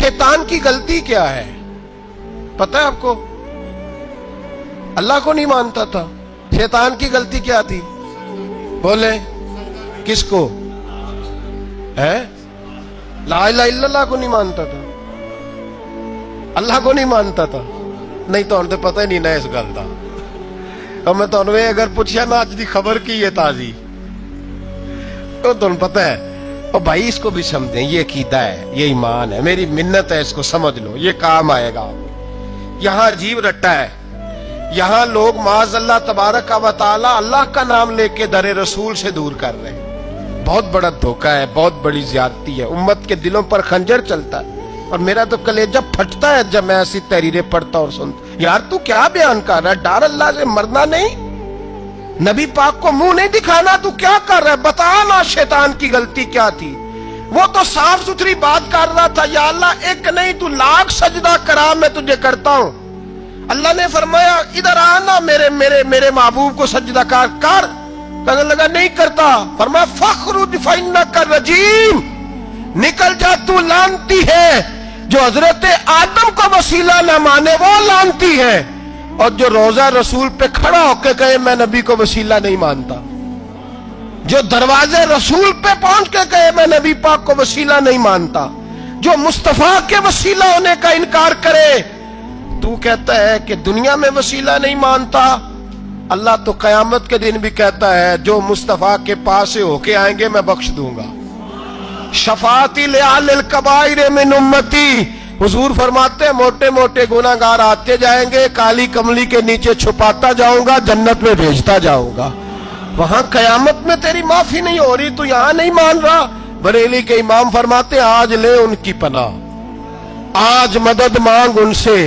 शैतान की गलती क्या है पता है आपको? अल्लाह को नहीं मानता था। शैतान की गलती क्या थी? बोले किसको? है ला इलाहा इल्लल्लाह को नहीं मानता था, अल्लाह को नहीं मानता था। नहीं तो उन्हें पता ही नहीं ना इस गल का। और मैं तो अगर पूछा ना अज की खबर की है ताजी तो तुम्हें पता है। और भाई इसको भी समझें, ये अकीदा है, ये ईमान है, मेरी मिन्नत है, इसको समझ लो, ये काम आएगा। यहाँ अजीब रट्टा है, यहाँ लोग माज़अल्लाह तबारक व तआला अल्लाह का नाम लेके दरे रसूल से दूर कर रहे हैं। बहुत बड़ा धोखा है, बहुत बड़ी ज्यादती है, उम्मत के दिलों पर खंजर चलता है। और मेरा तो कलेजा फटता है जब मैं ऐसी तहरीरें पढ़ता और सुनता। यार तू क्या बयान कर रहा है? डर अल्लाह से मरना नहीं, नबी पाक को मुंह नहीं दिखाना, तू क्या कर रहा है? बता ना शैतान की गलती क्या थी। वो तो साफ सुथरी बात कर रहा था, या अल्लाह एक नहीं तू लाख सजदा करा मैं तुझे करता हूं। अल्लाह ने फरमाया इधर आना, मेरे मेरे मेरे महबूब को सजदा कर। कहने लगा नहीं करता। फरमाया फखरुज फइन्नका रजीम, निकल जा तू लानती है। जो हजरत आदम को वसीला न माने वो लानती है, और जो रोजा रसूल पे खड़ा होकर कहे मैं नबी को वसीला नहीं मानता, जो दरवाजे रसूल पे पहुंच के कहे मैं नबी पाक को वसीला नहीं मानता, जो मुस्तफा के वसीला होने का इनकार करे, तू कहता है कि दुनिया में वसीला नहीं मानता। अल्लाह तो कयामत के दिन भी कहता है जो मुस्तफा के पास से होके आएंगे मैं बख्श दूंगा। शफाती लिल कबाइर मिन उम्मती, हुजूर फरमाते हैं मोटे मोटे गुनाहगार आते जाएंगे, काली कमली के नीचे छुपाता जाऊंगा, जन्नत में भेजता जाऊंगा। वहां कयामत में तेरी माफी नहीं हो रही, तू यहां नहीं मान रहा। बरेली के इमाम फरमाते आज ले उनकी पनाह, आज मदद मांग उनसे,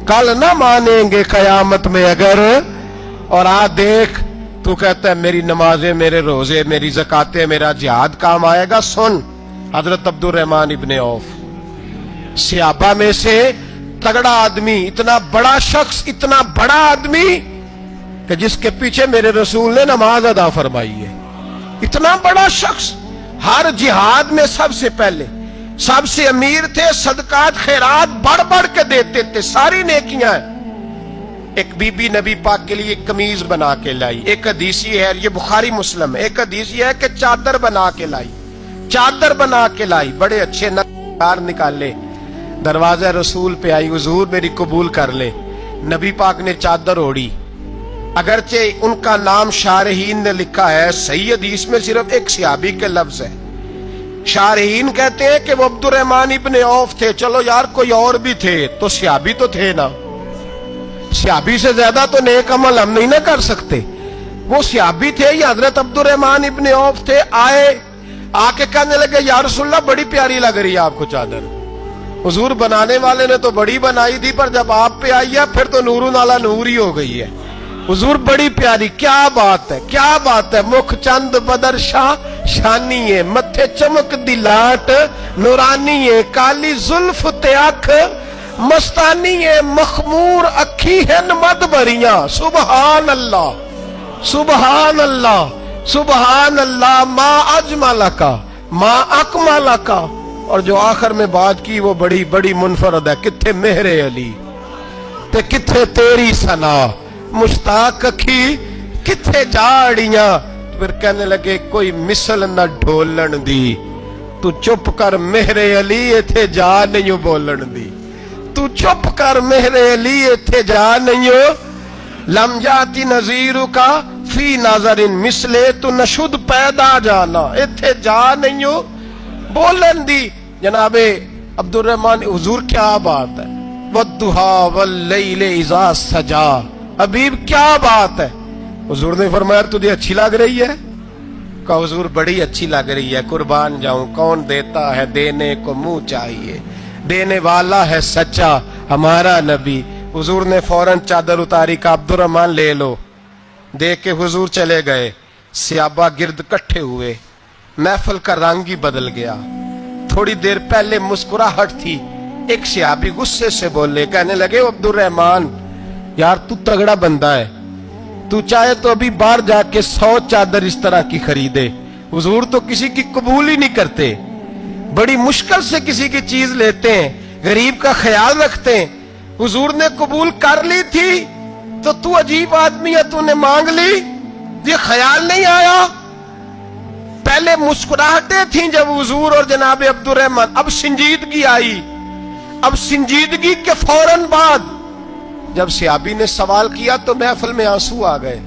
कल ना मानेंगे कयामत में अगर। और आज देख तू कहता है मेरी नमाजें, मेरे रोजे, मेरी ज़कातें, मेरा जिहाद काम आएगा। सुन हजरत अब्दुर्रहमान इब्ने औफ, सहाबा में से तगड़ा आदमी, इतना बड़ा शख्स, इतना बड़ा आदमी कि जिसके पीछे मेरे रसूल ने नमाज अदा फरमाई है। इतना बड़ा शख्स, हर जिहाद में सबसे पहले, सबसे अमीर थे, सदकात खैरात बढ़ बढ़ के देते थे, सारी नेकियां। एक बीबी नबी पाक के लिए एक कमीज बना के लाई। एक हदीसी है, ये बुखारी मुस्लिम है, एक हदीसी है कि चादर बना के लाई, चादर बना के लाई, बड़े अच्छे नकार निकाले, दरवाजा रसूल पे आई, हुजूर मेरी कबूल कर ले। नबी पाक ने चादर ओढ़ी, अगरचे उनका नाम शारहीन ने लिखा है, सही हदीस में सिर्फ एक सहाबी के लफ्ज है। शारहीन कहते हैं कि वो अब्दुर्रहमान इब्ने औफ थे। चलो यार कोई और भी थे तो सहाबी तो थे ना, सहाबी से ज्यादा तो नेक अमल हम नहीं ना कर सकते। वो सहाबी थे, ये हजरत अब्दुर्रहमान इब्ने औफ थे। आए, आके कहने लगे या रसूलल्लाह बड़ी प्यारी लग रही है आपको चादर। हुजूर बनाने वाले ने तो बड़ी बनाई थी, पर जब आप पे आई है फिर तो नूरू नाला नूर ही हो गई है। हुजूर बड़ी प्यारी, क्या बात है, क्या बात है। मुख चंद बदर शाह शानी है, मथे चमक दी लाट नूरानी है, काली जुल्फ ते अख मस्तानी है, मखमूर अखी है मद भरियां। सुबहान अल्लाह, सुबहान अल्लाह, सुबहान अल्लाह। माँ अजमाला का, माँ अकमाला का। और जो आखिर में बात की वो बड़ी बड़ी मुनफरद है, किथे मेहरे अली ते किथे तेरी सना, मुश्ताक अखी किथे जाड़ियां। फिर कहने लगे कोई मिसल न ढोलन दी, तू चुप कर मेहरे अली इथे जा नहीं बोलन दी, तू चुप कर मेहरे अली इथे जा नहीं हो। लम जाती नजीरू का फी नाजरिन मिसले, तू नशुद पैदा जाना इथे जा नहीं हो बोलन दी। जनाबे अब्दुर्रहमान, हुजूर क्या बात है। वद्दुहा वल्लैले इज़ा सजा, हबीब क्या बात है। हुजूर ने फरमाया तुझे अच्छी लग रही है? कहा हुजूर बड़ी अच्छी लग रही है, कुर्बान जाऊं, कौन देता है देने को मुंह चाहिए, देने वाला है सच्चा हमारा नबी। हुजूर ने फौरन चादर उतारी का अब्दुर्रहमान ले लो। देख के हुजूर चले गए, सहाबा गिर्द इकट्ठे हुए, महफिल का रंग ही बदल गया। थोड़ी देर पहले मुस्कुराहट थी, एक सहाबी गुस्से से बोले, कहने लगे अब्दुर्रहमान यार तू तगड़ा बंदा है, तू चाहे तो अभी बाहर जाके 100 चादर इस तरह की खरीदे। हुजूर तो किसी की कबूल ही नहीं करते, बड़ी मुश्किल से किसी की चीज लेते हैं, गरीब का ख्याल रखते हैं। हुजूर ने कबूल कर ली थी तो तू अजीब आदमी है, तूने मांग ली, ये ख्याल नहीं आया। पहले मुस्कुराहटें थी जब हुजूर और जनाब अब्दुर्रहमान, अब संजीदगी आई। अब संजीदगी के फौरन बाद जब सहाबी ने सवाल किया तो महफिल में आंसू आ गए।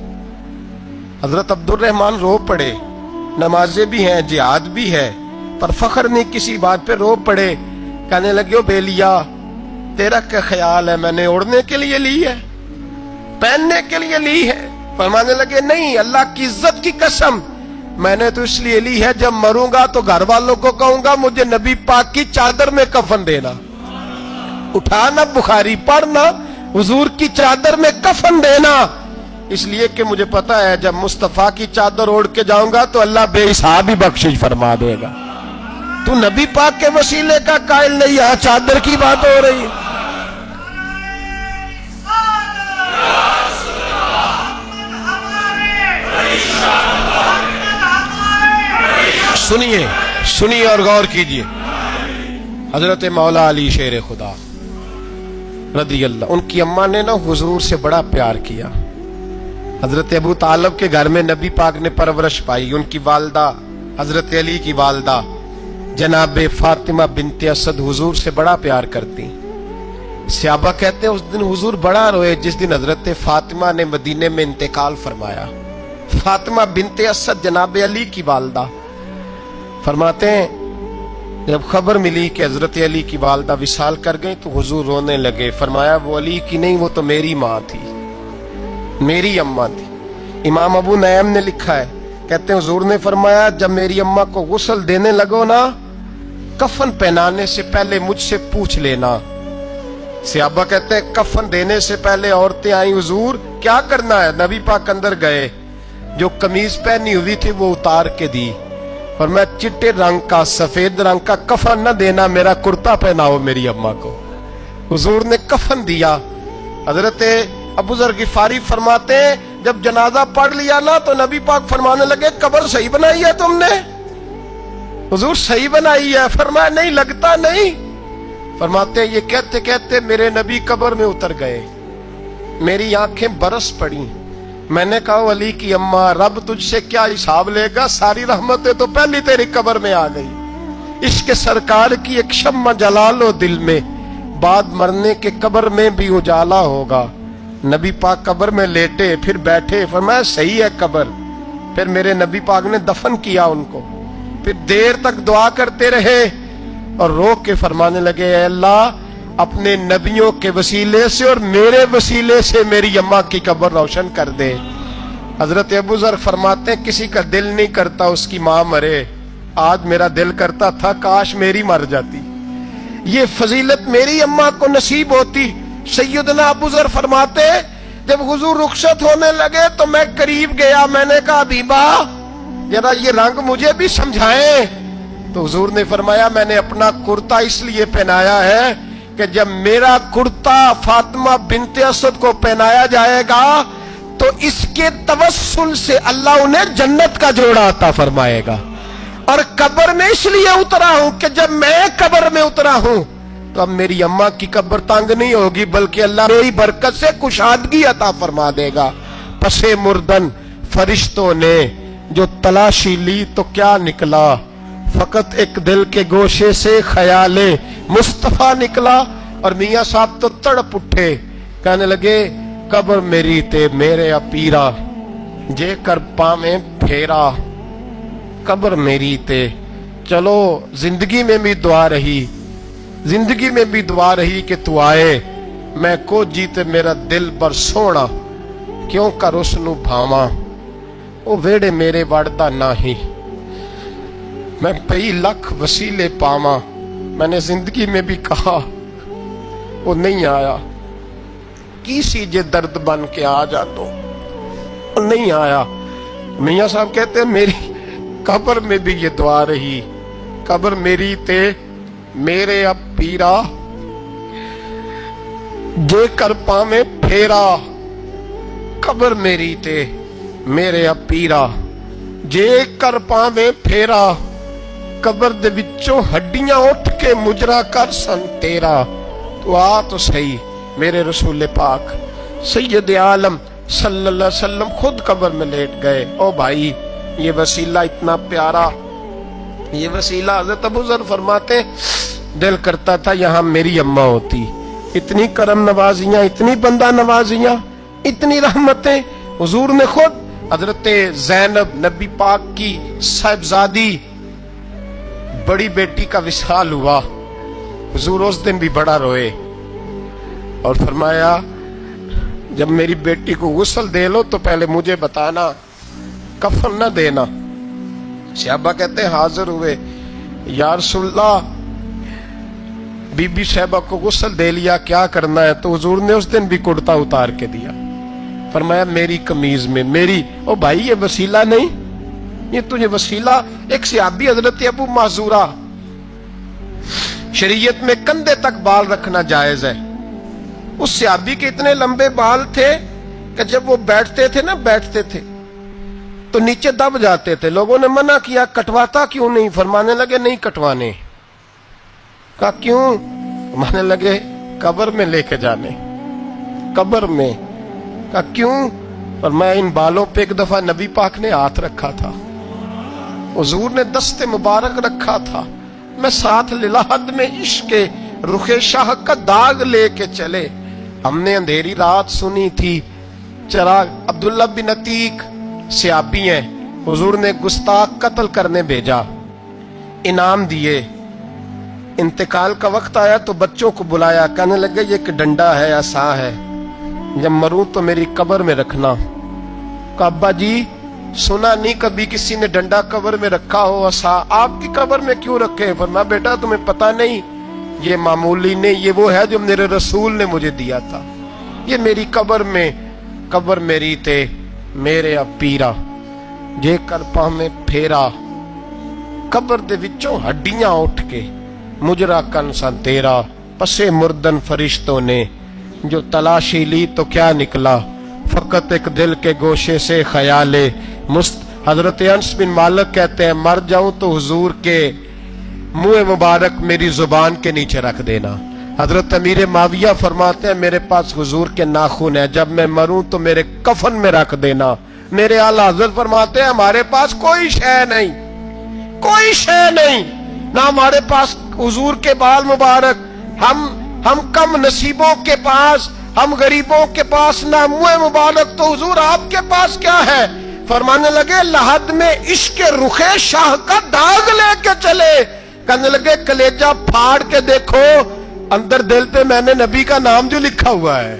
हजरत अब्दुर्रहमान रो पड़े, नमाजें भी हैं, जिहाद भी है, पर फख्र नहीं किसी बात पे रो पड़े। कहने लगे, ओ बेलिया, तेरा क्या ख्याल है, मैंने ओढ़ने के लिए ली है, पहनने के लिए ली है? फरमाने लगे, नहीं, अल्लाह की इज्जत की कसम, मैंने तो इसलिए ली है, जब मरूंगा तो घर वालों को कहूंगा मुझे नबी पाक की चादर में कफन देना। उठाना बुखारी, पढ़ना, हुजूर की चादर में कफन देना, इसलिए कि मुझे पता है जब मुस्तफा की चादर ओढ़ के जाऊंगा तो अल्लाह बेहिसाब ही बख्शिश फरमा देगा। तू नबी पाक के वसीले का कायल नहीं, यहां चादर की बात हो रही है। सुनिए, सुनिए और गौर कीजिए। हजरत मौला अली शेर खुदा रदी अल्लाह, उनकी अम्मा ने ना हुजूर से बड़ा प्यार किया। हजरत अबू तालिब के घर में नबी पाक ने परवरिश पाई। उनकी वालदा हजरत अली की वालदा जनाब फातिमा बिनते असद हुजूर से बड़ा प्यार करती। सहाबा कहते हैं उस दिन हुजूर बड़ा रोए जिस दिन हजरत फातिमा ने मदीने में इंतकाल फरमाया। फातिमा बिनते असद जनाब अली की वालदा फरमाते हैं जब खबर मिली कि हजरत अली की वालदा विसाल कर गई तो हुजूर रोने लगे। फरमाया, वो अली की नहीं, वो तो मेरी माँ थी, मेरी अम्मा थी। इमाम अबू नईम ने लिखा है, कहते हैं हुजूर ने फरमाया, जब मेरी अम्मा को गुस्ल देने लगो ना, कफन पहनाने से पहले मुझसे पूछ लेना। सहाबा कहते हैं कफन देने से पहले औरतें आई, हुजूर क्या करना है? नबी पाक अंदर गए, जो कमीज पहनी हुई थी वो उतार के दी। और मैं चिट्टे रंग का, सफेद रंग का कफन न देना, मेरा कुर्ता पहनाओ मेरी अम्मा को। हुजूर ने कफन दिया। हजरत अबू ज़र गिफारी फरमाते हैं जब जनाजा पढ़ लिया ना तो नबी पाक फरमाने लगे, कब्र सही बनाई है तुमने? हुजूर सही बनाई है। फरमाया, नहीं लगता नहीं। फरमाते हैं ये कहते कहते मेरे नबी कब्र में उतर गए, मेरी आंखें बरस पड़ी। मैंने कहा, अली की अम्मा, रब तुझसे क्या हिसाब लेगा, सारी रहमतें तो पहली तेरी कब्र में आ गई। इश्क सरकार की एक शम्मा जला लो दिल में, बाद मरने के कब्र में भी उजाला होगा। नबी पाक कब्र में लेटे, फिर बैठे, फरमाया सही है कब्र। फिर मेरे नबी पाक ने दफन किया उनको। फिर देर तक दुआ करते रहे और रो के फरमाने लगे, अल्लाह अपने नबियों के वसीले से और मेरे वसीले से मेरी अम्मा की कब्र रोशन कर दे। हजरत अबू ज़र फरमाते हैं किसी का दिल नहीं करता उसकी माँ मरे, आज मेरा दिल करता था काश मेरी मर जाती, ये फजीलत मेरी अम्मा को नसीब होती। सैयदना अबू ज़र फरमाते जब हुजूर रुखसत होने लगे तो मैं करीब गया, मैंने कहा हबीबा जरा ये रंग मुझे भी समझाएं। तो हुजूर ने फरमाया, मैंने अपना कुर्ता इसलिए पहनाया है कि जब मेरा कुर्ता फातिमा बिनते असद को पहनाया जाएगा तो इसके तवस्सुल से अल्लाह उन्हें जन्नत का जोड़ा अता फरमाएगा। और कब्र में इसलिए उतरा हूं कि जब मैं कब्र में उतरा हूं तो अब मेरी अम्मा की कब्र तंग नहीं होगी, बल्कि अल्लाह मेरी बरकत से कुशादगी अता फरमा देगा। पसे मुर्दन फरिश्तों ने जो तलाशी ली तो क्या निकला, फकत एक दिल के गोशे से ख्याले मुस्तफा निकला। और मियाँ साहब तो तड़प उठे, कहने लगे कब्र मेरी ते मेरे अपीरा, जे कर पावे फेरा, कब्र मेरी ते। चलो जिंदगी में भी दुआ रही, जिंदगी में भी दुआ रही कि तू आए, मैं को जीते मेरा दिल बर सोना, क्यों कर उसनू भावा, ओ वेड़े मेरे वड़दा नाही, मैं कई लख वसीले पावा। मैंने जिंदगी में भी कहा वो नहीं आया, किसी जे दर्द बन के आ जा तो वो नहीं आया। मियाँ साहब कहते हैं मेरी कब्र में भी ये दुआ रही, कब्र मेरी ते मेरे अब पीरा, जे कर पावे फेरा, कब्र मेरी ते मेरे अब पीरा, जे कर पावे फेरा। कब्र दे विचों हड्डियां उठ के मुजरा कर सन तेरा। तो आ तो सही मेरे रसूल पाक सैयद आलम सल्लल्लाहु अलैहि वसल्लम खुद कब्र में लेट गए। ओ भाई ये वसीला इतना प्यारा, ये वसीला हज़रत अबू ज़र फरमाते दिल करता था यहाँ मेरी अम्मा होती। इतनी करम नवाजियां, इतनी बंदा नवाजियां, इतनी रहमतें। हुजूर ने खुद हजरत ज़ैनब नबी पाक की साहिबजादी बड़ी बेटी का विसाल हुआ, हुजूर उस दिन भी बड़ा रोए और फरमाया जब मेरी बेटी को गुस्ल दे लो तो पहले मुझे बताना, कफन न देना। सहाबा कहते हाजिर हुए, या रसूलल्लाह बीबी साहबा को गुस्ल दे लिया, क्या करना है? तो हुजूर ने उस दिन भी कुर्ता उतार के दिया, फरमाया मेरी कमीज में मेरी। ओ भाई ये वसीला नहीं, ये तुझे वसीला। एक सहाबी हजरत अबू माजूरा, शरीयत में कंधे तक बाल रखना जायज है। उस सहाबी के इतने लंबे बाल थे कि जब वो बैठते थे ना, बैठते थे तो नीचे दब जाते थे। लोगों ने मना किया कटवाता क्यों नहीं? फरमाने लगे नहीं कटवाने। कहा क्यों? माने लगे कब्र में लेके जाने, कब्र में। कहा क्यों? फरमाया इन बालों पे एक दफा नबी पाक ने हाथ रखा था, हुजूर ने दस्ते मुबारक रखा था, मैं साथ लिलाहद में इश्क रुखे शाह का दाग लेके चले। हमने अंधेरी रात सुनी थी चराग। अब्दुल्ला बिन अतीक सहाबी हैं, हुजूर ने गुस्ताख कत्ल करने भेजा, इनाम दिए। इंतकाल का वक्त आया तो बच्चों को बुलाया, कहने लगे ये एक डंडा है, असा है, जब मरूं तो मेरी कब्र में रखना। कहा अब्बा जी सुना नहीं कभी किसी ने डंडा कब्र में रखा हो, असा आपकी कब्र में क्यों रखे? फरमाया बेटा तुम्हें पता नहीं, ये मामूली नहीं, ये वो है जो मेरे रसूल ने मुझे दिया था। ये मेरी कब्र में, कब्र मेरी ते मेरे पीरा जे कर पावे फेरा। कब्र दे विचों हड्डियां उठ के मुजरा कन सा तेरा। पसे मुर्दन फरिश्तों ने जो तलाशी ली तो क्या निकला, फकत एक दिल के गोशे से ख्याले मुस्त। हजरत अंस बिन मालिक कहते हैं मर जाऊं तो हुजूर के मुंह मुबारक मेरी जुबान के नीचे रख देना। हजरत अमीर माविया फरमाते हैं मेरे पास हुजूर के नाखून है, जब मैं मरूं तो मेरे कफन में रख देना। मेरे आला हजरत फरमाते हैं हमारे पास कोई शय नहीं, कोई शय नहीं, ना हमारे पास हुजूर के बाल मुबारक। हम कम नसीबों के पास, हम गरीबों के पास ना मुंह मुबारक, तो हुजूर आपके पास क्या है? फरमाने लगे लहद में इश्क रुखे शाह का दाग लेके चले। कहने लगे कलेजा फाड़ के देखो, अंदर दिल पे मैंने नबी का नाम जो लिखा हुआ है।